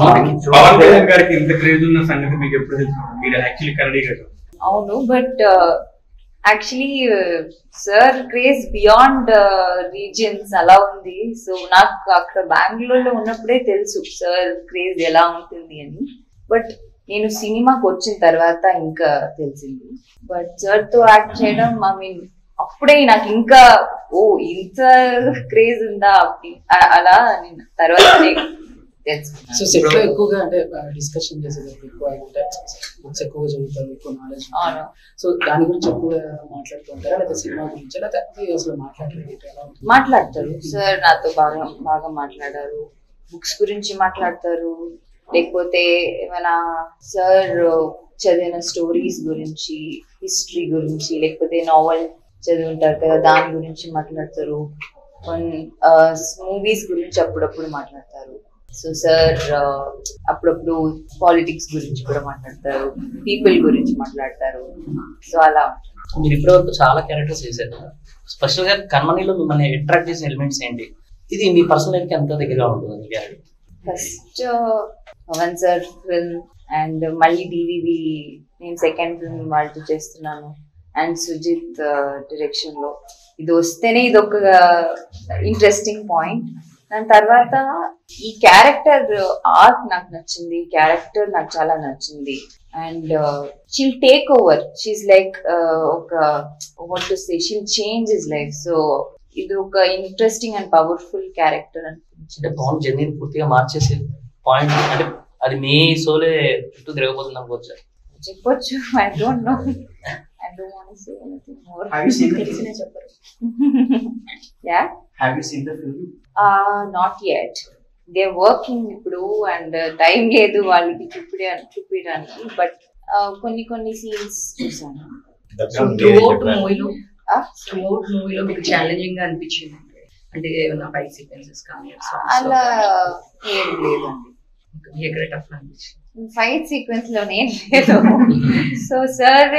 పవన్ కళ్యాణ్ గారికి ఇంత క్రేజ్ ఉన్న సంగతి మీకు ఎప్పుడు తెలుసు? మీరు యాక్చువల్లీ కన్నడి కదా. అవును, but actually sir craze beyond regions అలా ఉంది. సో నాకు అక్కడ బెంగళూరులో ఉన్నప్పుడే తెలుసు సార్ క్రేజ్ ఎలా ఉంటుంది అని. బట్ నేను సినిమాకి వచ్చిన తర్వాత ఇంకా తెలిసింది. బట్ సార్ తో యాక్ట్ చేయడం అప్పుడే నాకు ఇంకా ఇంత క్రేజ్ ఉందా అలా నేను తర్వాత సో సెట్ లో ఎక్కువగా అంటే డిస్కషన్ చేసేటప్పుడు ఎక్కువ బుక్స్ ఎక్కువగా చదువుతారు, ఎక్కువ నాలెడ్జ్. సో దాని గురించి ఎక్కువగా మాట్లాడుతూ ఉంటారా, లేదా సినిమా గురించి, లేకపోతే అసలు మాట్లాడతారు? సార్ నాతో బాగా మాట్లాడారు, బుక్స్ గురించి మాట్లాడతారు, లేకపోతే ఏమైనా సార్ చదివిన స్టోరీస్ గురించి, హిస్టరీ గురించి, లేకపోతే నావెల్ చదివి ఉంటారు కదా దాని గురించి మాట్లాడతారు. మూవీస్ గురించి అప్పుడప్పుడు మాట్లాడతారు. సో సార్ అప్పుడప్పుడు పాలిటిక్స్ గురించి కూడా మాట్లాడతారు, పీపుల్ గురించి మాట్లాడతారు. సో అలా మీరు ఇప్పటివరకు చాలా క్యారెక్టర్స్ చేశారు. స్పెషల్ గా కన్మణిలో మిమ్మల్ని అట్రాక్ట్ చేసిన ఎలిమెంట్స్ ఏంటి? ఇది మీ పర్సనాలిటీకి ఎంత దగ్గరగా ఉంటుంది character? First Pawan sir film, and మళ్ళీ డివివి నేను సెకండ్ ఫిల్మ్ వాళ్ళతో చేస్తున్నాను, అండ్ సుజిత్ డైరెక్షన్ లో ఇది వస్తేనే ఇది ఒక ఇంట్రెస్టింగ్ పాయింట్. దాని తర్వాత ఈ క్యారెక్టర్ ఆర్ట్ నాకు నచ్చింది, క్యారెక్టర్ నాకు చాలా నచ్చింది. And she'll take over, she's like ఒక what to say, she'll change his life. So ఇది ఒక ఇంట్రెస్టింగ్ అండ్ పవర్ఫుల్ క్యారెక్టర్ అంటే పవన్ జర్నీ పూర్తిగా మార్చేసే పాయింట్ అంటే అది మీ సోలే చుట్టూ తిరగబోతుంది అనుకోవచ్చు. చెప్పొచ్చు. I don't know, I don't want to say anything more. Have you seen the film? Yeah. Have you seen the film? Not yet. They're working ఇప్పుడు and time లేదు వాళ్ళకి చూపించడానికి. బట్ కొన్ని సీన్స్ చూసాను. త్రూఅవుట్ మూవీలో మీకు ఛాలెంజింగ్ గా అనిపించింది అంటే ఏమైనా ఫైట్ సీక్వెన్సెస్ కానీ అలా ఏం లేదండి. ఎక్కడ టఫ్ అనిపించింది? ఫైట్ సీక్వెన్స్ లోనే లేదు. సో సార్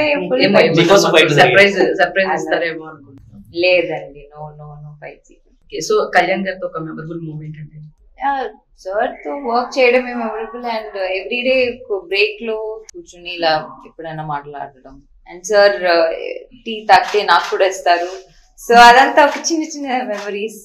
సర్ప్రైజ్ ఇస్తారేమో అనుకుంటున్నాను. లేదండి, no fight sequence. So Kalyan గారితో ఒక మెమరబుల్ మూమెంట్ అంటే సార్ తో వర్క్ చేయడమే మెమరబుల్. అండ్ ఎవ్రీడే బ్రేక్ లో కూర్చుని ఇలా ఎప్పుడైనా మాట్లాడడం, అండ్ సార్ టీ తాగితే నాకు కూడా ఇస్తారు. సో అదంతా ఒక చిన్న మెమరీస్.